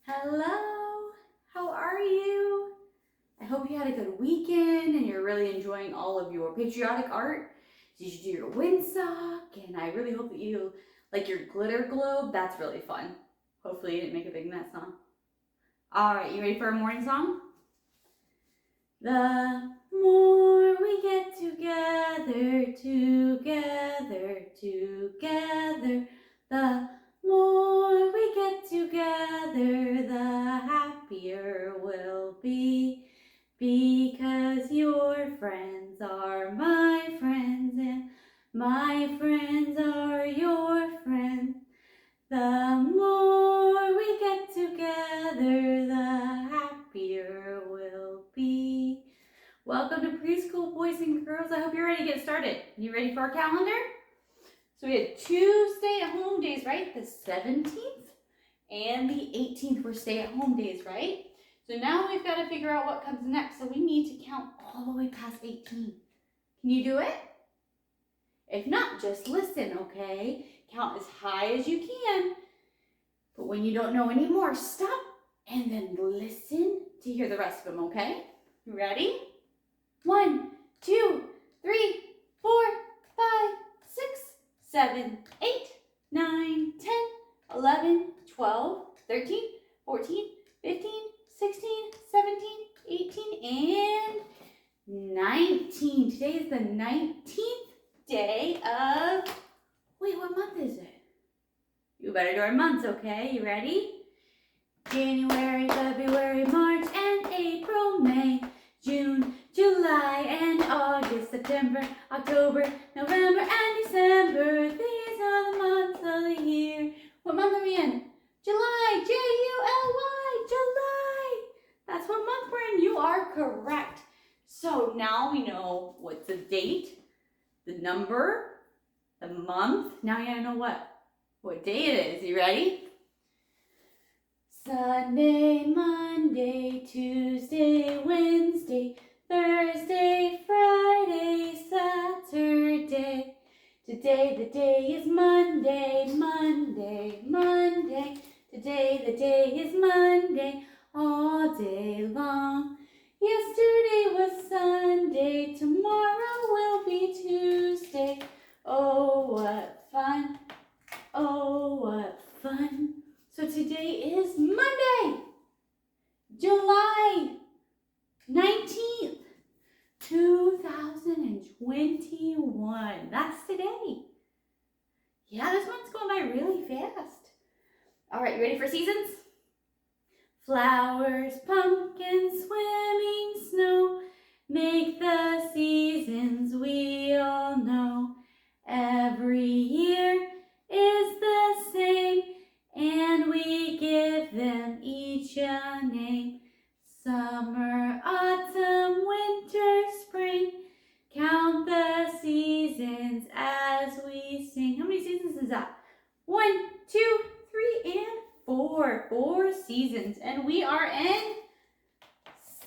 Hello, how are you? I hope you had a good weekend and you're really enjoying all of your patriotic art. Did you do your windsock? And I really hope that you like your glitter globe. That's really fun. Hopefully you didn't make a big mess, huh? All right, you ready for a morning song? The more we get together, the more we get together, the happier we'll be. Because your friends are my friends, and my friends are your friends. The more we get together, the happier we'll be. Welcome to Preschool Boys and Girls. I hope you're ready to get started. You ready for our calendar? So we had 2 stay-at-home days, right? The 17th and the 18th were stay-at-home days, right? So now we've got to figure out what comes next. So we need to count all the way past 18. Can you do it? If not, just listen, okay? Count as high as you can. But when you don't know anymore, stop and then listen to hear the rest of them, okay? You ready? 1, 2, 3, 4, 5, 6, 7, 8, 9, 10, 11, 12, 13, 14, 15, 16, 17, 18, and 19. Today is the 19th day of, wait, what month is it? You better do our months, okay? You ready? January, February, March, and April, May, June, July, and August, September, October, November, and December. These are the months of the year. What month are we in? July, July, July. That's what month we're in. You are correct. So now we know what's the date, the number, the month. Now you gotta know what day it is. You ready? Sunday, Monday, Tuesday, Wednesday, Thursday, Friday, Saturday. Today the day is Monday, Monday, Monday. Today the day is Monday, all day long. Yesterday was Sunday, tomorrow will be Tuesday. Oh, what fun. Oh, what fun. So today is Monday, July 19th, 2021. That's today. Yeah, this month's going by really fast. All right, you ready for seasons? Flowers, pumpkins, swimming, snow, make the seasons we all know. Every year is the same, and we give them each a name. Summer, autumn, winter, spring, count the seasons as we sing. How many seasons is that? 1, 2, 3, and 4. 4 seasons, and we are in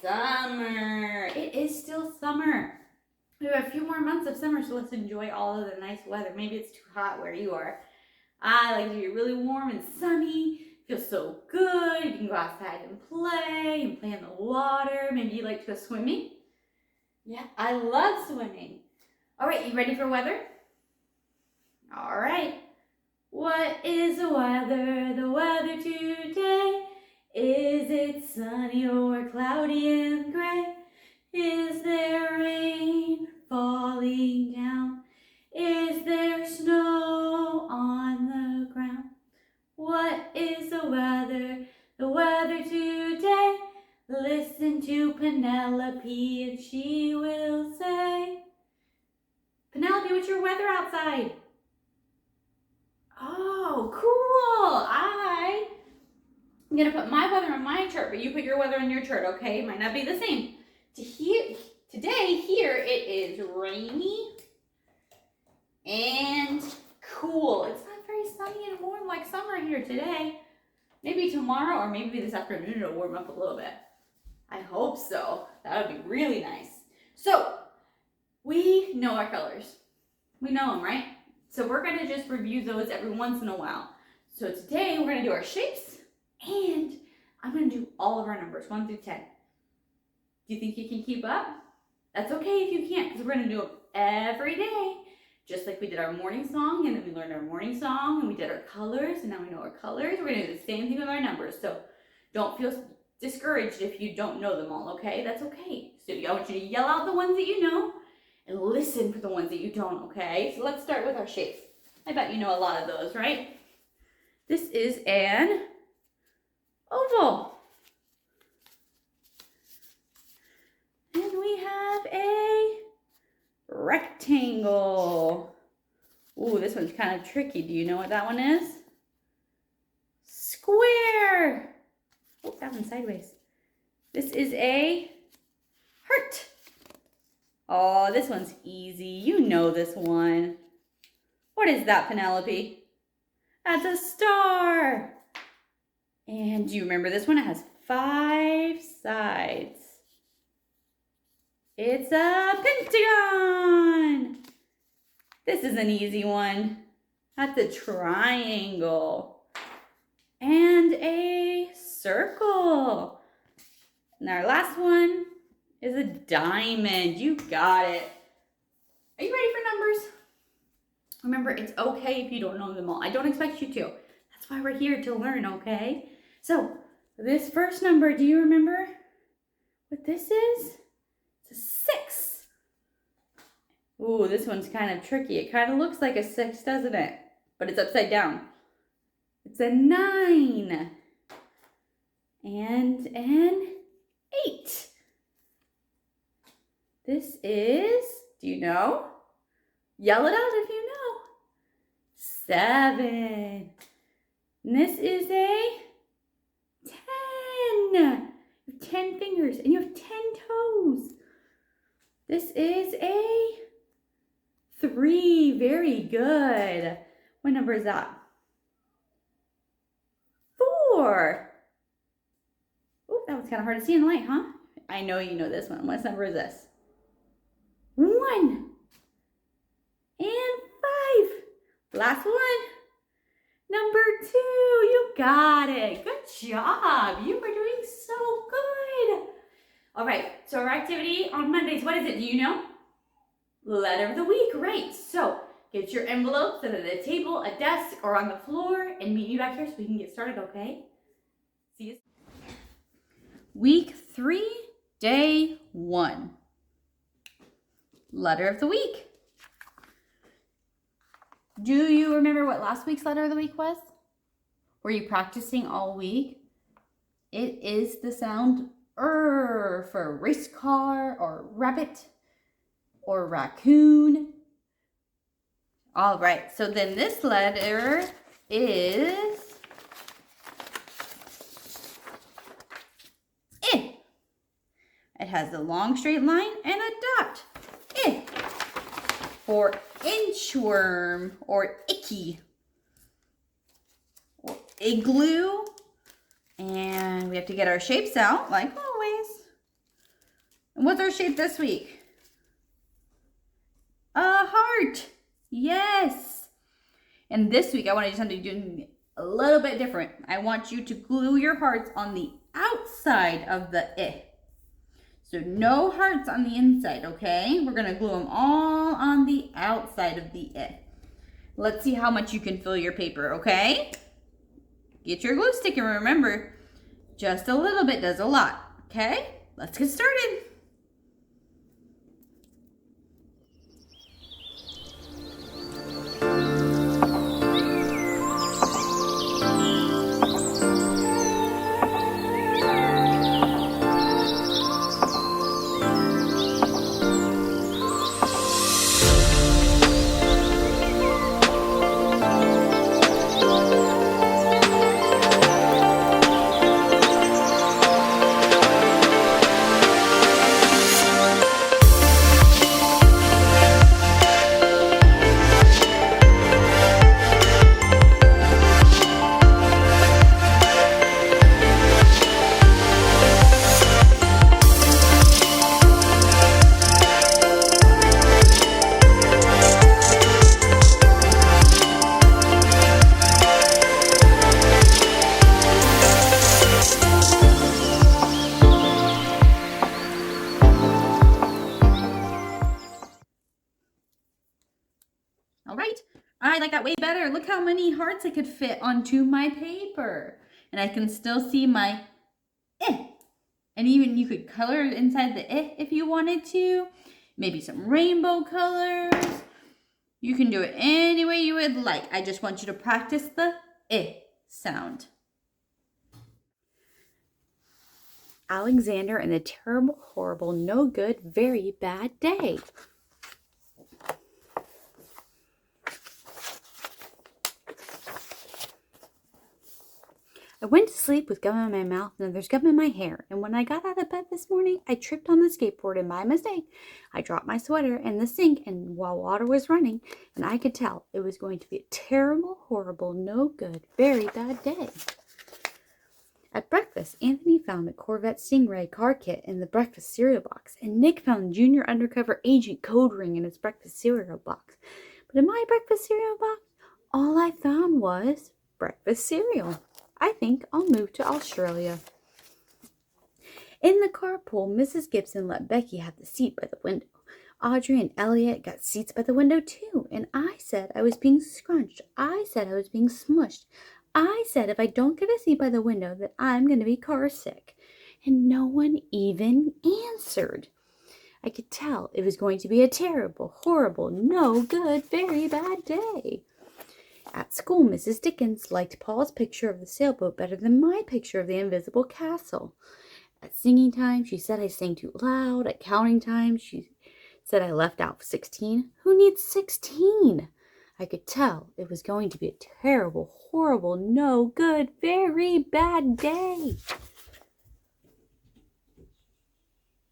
summer. It is still summer. We have a few more months of summer, so let's enjoy all of the nice weather. Maybe it's too hot where you are. I like to be really warm and sunny. Feels so good. You can go outside and play in the water. Maybe you like to go swimming. Yeah, I love swimming. All right, you ready for weather? All right. What is the weather? The weather today? Is it sunny or cloudy and gray? Is there rain falling down? Is there snow on the ground? What is the weather? The weather today? Listen to Penelope and she will say. Penelope, what's your weather outside? Oh, cool. I'm going to put my weather on my chart, but you put your weather on your chart, okay? It might not be the same. Today, here, it is rainy and cool. It's not very sunny and warm like summer here today. Maybe tomorrow or maybe this afternoon it'll warm up a little bit. I hope so. That would be really nice. So, we know our colors. We know them, right? So we're going to just review those every once in a while. So today we're going to do our shapes and all of our numbers, 1 through 10. Do you think you can keep up? That's okay if you can't, because we're going to do it every day. Just like we did our morning song, and then we learned our morning song, and we did our colors, and now we know our colors. We're going to do the same thing with our numbers. So don't feel discouraged if you don't know them all, okay? That's okay. So I want you to yell out the ones that you know and listen for the ones that you don't, okay? So let's start with our shapes. I bet you know a lot of those, right? This is an oval. And we have a rectangle. Ooh, this one's kind of tricky. Do you know what that one is? Square. Oh, that one's sideways. This is a heart. Oh, this one's easy. You know this one. What is that, Penelope? That's a star. And do you remember this one? It has 5 sides. It's a pentagon. This is an easy one. That's a triangle. And a circle. And our last one is a diamond. You got it. Are you ready for numbers? Remember, it's okay if you don't know them all. I don't expect you to. That's why we're here to learn, okay? So, this first number, do you remember what this is? It's a 6. Ooh, this one's kind of tricky. It kind of looks like a 6, doesn't it? But it's upside down. It's a 9. And an 8. This is, do you know? Yell it out if you know. 7. And this is a 10. You have 10 fingers and you have 10 toes. This is a 3. Very good. What number is that? 4. Oh, that was kind of hard to see in the light, huh? I know you know this one. What number is this? 1. And 5. Last one. Number 2. You got it. Good job. You were doing so good. All right. So our activity on Mondays, what is it? Do you know? Letter of the week. Right. So get your envelopes at a table, a desk, or on the floor, and meet me back here so we can get started, okay? See you. Week 3, day 1. Letter of the week. Do you remember what last week's letter of the week was? Were you practicing all week? It is the sound R for race car or rabbit or raccoon. All right, so then this letter is I. It has a long straight line and a dot. I. For inchworm or icky or igloo. And we have to get our shapes out like always. And what's our shape this week? A heart. Yes. And this week I want to do something a little bit different. I want you to glue your hearts on the outside of the I. So no hearts on the inside, okay? We're gonna glue them all on the outside of the I. Let's see how much you can fill your paper, okay? Get your glue stick and remember, just a little bit does a lot, okay? Let's get started. I got way better. Look how many hearts I could fit onto my paper. And I can still see my eh. And even you could color inside the eh if you wanted to. Maybe some rainbow colors. You can do it any way you would like. I just want you to practice the eh sound. Alexander and the Terrible, Horrible, No Good, Very Bad Day. I went to sleep with gum in my mouth and there's gum in my hair. And when I got out of bed this morning, I tripped on the skateboard and by mistake, I dropped my sweater in the sink and while water was running, and I could tell it was going to be a terrible, horrible, no good, very bad day. At breakfast, Anthony found a Corvette Stingray car kit in the breakfast cereal box, and Nick found Junior Undercover Agent code ring in his breakfast cereal box. But in my breakfast cereal box, all I found was breakfast cereal. I think I'll move to Australia. In the carpool, Mrs. Gibson let Becky have the seat by the window. Audrey and Elliot got seats by the window too, and I said I was being scrunched. I said I was being smushed. I said if I don't get a seat by the window that I'm going to be car sick. And no one even answered. I could tell it was going to be a terrible, horrible, no good, very bad day. At school, Mrs. Dickens liked Paul's picture of the sailboat better than my picture of the invisible castle. At singing time, she said I sang too loud. At counting time, she said I left out 16. Who needs 16? I could tell it was going to be a terrible, horrible, no good, very bad day.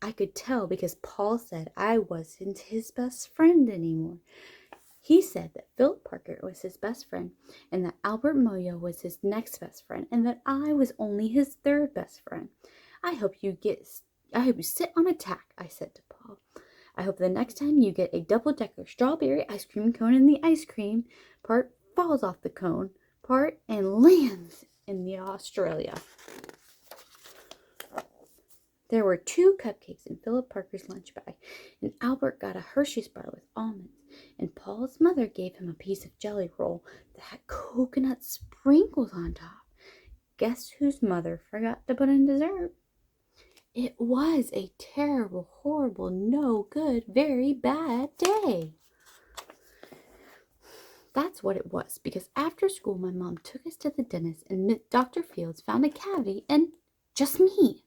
I could tell because Paul said I wasn't his best friend anymore. He said that Philip Parker was his best friend and that Albert Moyo was his next best friend and that I was only his third best friend. I hope you sit on a tack, I said to Paul. I hope the next time you get a double-decker strawberry ice cream cone and the ice cream part falls off the cone part and lands in the Australia. There were 2 cupcakes in Philip Parker's lunch bag, and Albert got a Hershey's bar with almonds, and Paul's mother gave him a piece of jelly roll that had coconut sprinkles on top. Guess whose mother forgot to put in dessert? It was a terrible, horrible, no good, very bad day. That's what it was, because after school my mom took us to the dentist and Dr. Fields found a cavity and just me.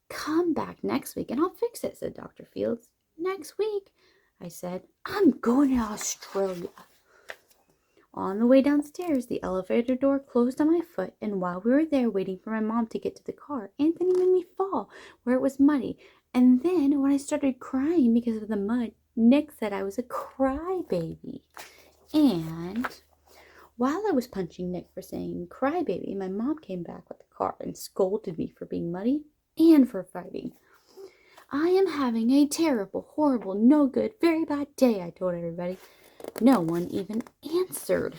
Come back next week and I'll fix it, said Dr. Fields. Next week, I said, I'm going to Australia. On the way downstairs, the elevator door closed on my foot, and while we were there waiting for my mom to get to the car, Anthony made me fall where it was muddy. And then when I started crying because of the mud, Nick said I was a crybaby. And while I was punching Nick for saying crybaby, my mom came back with the car and scolded me for being muddy and for fighting. I am having a terrible, horrible, no good, very bad day, I told everybody. No one even answered.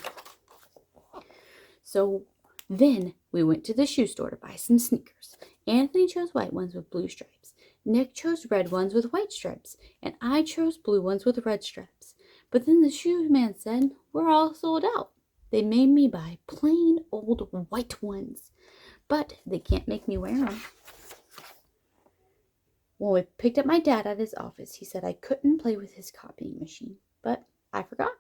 So then we went to the shoe store to buy some sneakers. Anthony chose white ones with blue stripes. Nick chose red ones with white stripes. And I chose blue ones with red stripes. But then the shoe man said, we're all sold out. They made me buy plain old white ones. But they can't make me wear them. When we picked up my dad at his office, he said I couldn't play with his copying machine. But I forgot.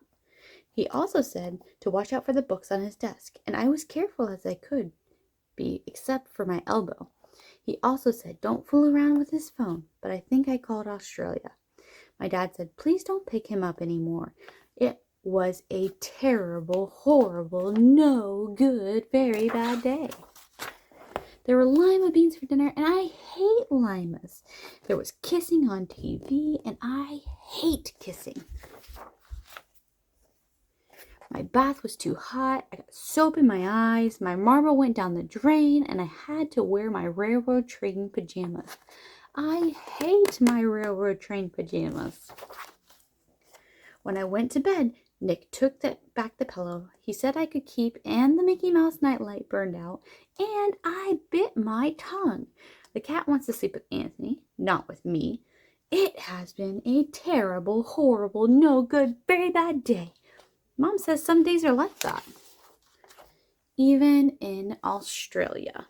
He also said to watch out for the books on his desk, and I was careful as I could be, except for my elbow. He also said don't fool around with his phone, but I think I called Australia. My dad said please don't pick him up anymore. It was a terrible, horrible, no good, very bad day. There were lima beans for dinner, and I hate limas. There was kissing on TV, and I hate kissing. My bath was too hot, I got soap in my eyes, my marble went down the drain, and I had to wear my railroad train pajamas. I hate my railroad train pajamas. When I went to bed, Nick took back the pillow he said I could keep, and the Mickey Mouse nightlight burned out, and I bit my tongue. The cat wants to sleep with Anthony, not with me. It has been a terrible, horrible, no good, very bad day. Mom says some days are like that, even in Australia.